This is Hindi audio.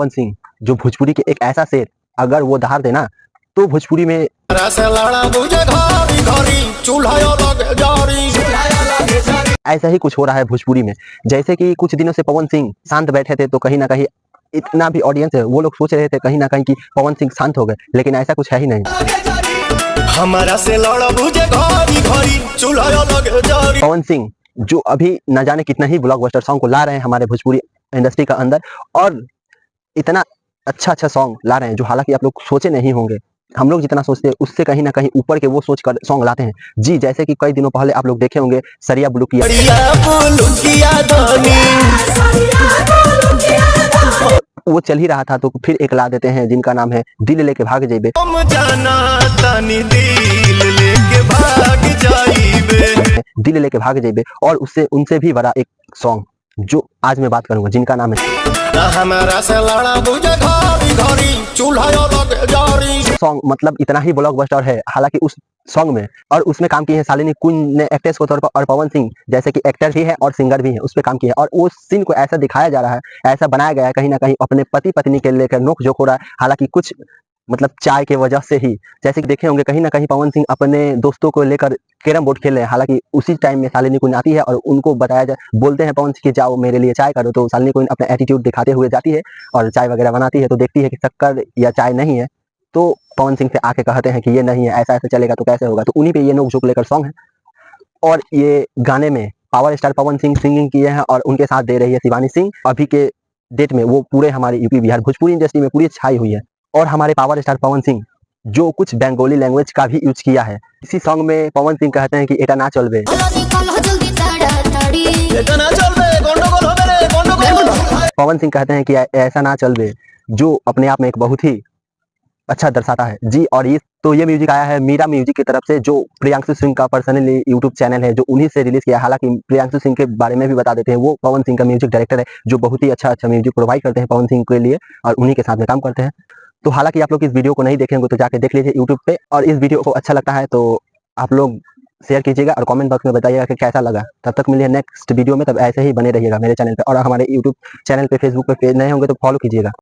पवन सिंह, जो भोजपुरी के एक ऐसा शेर, अगर वो दहाड़ देना तो भोजपुरी में ऐसा ही कुछ हो रहा है भोजपुरी में। जैसे कि कुछ दिनों से पवन सिंह शांत बैठे थे, तो कहीं ना कहीं इतना भी ऑडियंस है, वो लोग सोच रहे थे कहीं ना कहीं कि पवन सिंह शांत हो गए, लेकिन ऐसा कुछ है ही नहीं। हमारा से पवन सिंह जो अभी न जाने कितना ही ब्लॉकबस्टर सॉन्ग को ला रहे हैं हमारे भोजपुरी इंडस्ट्री का अंदर, और इतना अच्छा सॉन्ग ला रहे हैं जो हालांकि आप लोग सोचे नहीं होंगे। हम लोग जितना सोचते हैं उससे कहीं ना कहीं ऊपर के वो सोच कर सॉन्ग लाते हैं जी। जैसे कि कई दिनों पहले आप लोग देखे होंगे सरिया बुलुकिया, वो चल ही रहा था, तो फिर एक ला देते हैं जिनका नाम है दिल लेके भाग जाइबे। दिल लेके भाग जाइबे, और उससे उनसे भी बड़ा एक सॉन्ग जो आज मैं बात करूंगा, जिनका नाम है सॉन्ग, मतलब इतना ही ब्लॉकबस्टर है। हालांकि उस सॉन्ग में और उसमें काम किए हैं शालिनी कुंज ने एक्ट्रेस के तौर पर, और पवन सिंह जैसे कि एक्टर भी है और सिंगर भी है, उस पर काम किया है। और उस सीन को ऐसा दिखाया जा रहा है, ऐसा बनाया गया है, कहीं ना कहीं अपने पति पत्नी के लेकर नोक झोंक हो रहा है। हालांकि कुछ मतलब चाय के वजह से ही, जैसे कि देखे होंगे कहीं ना कहीं पवन सिंह अपने दोस्तों को लेकर कैरम बोर्ड खेल रहे हैं। हालांकि उसी टाइम में शालिनी कुंज आती है और उनको बताया जाए, बोलते हैं पवन सिंह कि जाओ मेरे लिए चाय करो, तो शालिनी कुंज अपना एटीट्यूड दिखाते हुए जाती है और चाय वगैरह बनाती है, तो देखती है कि शक्कर या चाय नहीं है, तो पवन सिंह से आके कहते हैं कि ये नहीं है, ऐसा ऐसा चलेगा तो कैसे होगा। तो उन्हीं पे ये नोक झोंक लेकर सॉन्ग है। और ये गाने में power star Pawan Singh singing किए हैं और उनके साथ दे रही है शिवानी सिंह। अभी के डेट में वो पूरे हमारे यूपी बिहार भोजपुरी इंडस्ट्री में पूरी छाई हुई है। और हमारे पावर स्टार पवन सिंह जो कुछ बंगाली लैंग्वेज का भी यूज किया है इसी सॉन्ग में। पवन सिंह कहते हैं कि एटा ना चलबे, पवन सिंह कहते हैं कि ऐसा ना चलबे, जो अपने आप में एक बहुत ही अच्छा दर्शाता है जी। और ये म्यूजिक आया है मीरा म्यूजिक की तरफ से, जो प्रियांशु सिंह का पर्सनली यूट्यूब चैनल है, जो उन्हीं से रिलीज किया है। हालांकि प्रियांशु सिंह के बारे में भी बता देते हैं, वो पवन सिंह का म्यूजिक डायरेक्टर है, जो बहुत ही अच्छा म्यूजिक प्रोवाइड करते हैं पवन सिंह के लिए, और उन्हीं के साथ में काम करते हैं। तो हालांकि आप लोग इस वीडियो को नहीं देखेंगे तो जाके देख लीजिए यूट्यूब पे, और इस वीडियो को अच्छा लगता है तो आप लोग शेयर कीजिएगा और कमेंट बॉक्स में बताइएगा कि कैसा लगा। तब तक मिलिए नेक्स्ट वीडियो में, तब ऐसे ही बने रहिएगा मेरे चैनल पे, और हमारे यूट्यूब चैनल पे फेसबुक पे पेज नए होंगे तो फॉलो कीजिएगा।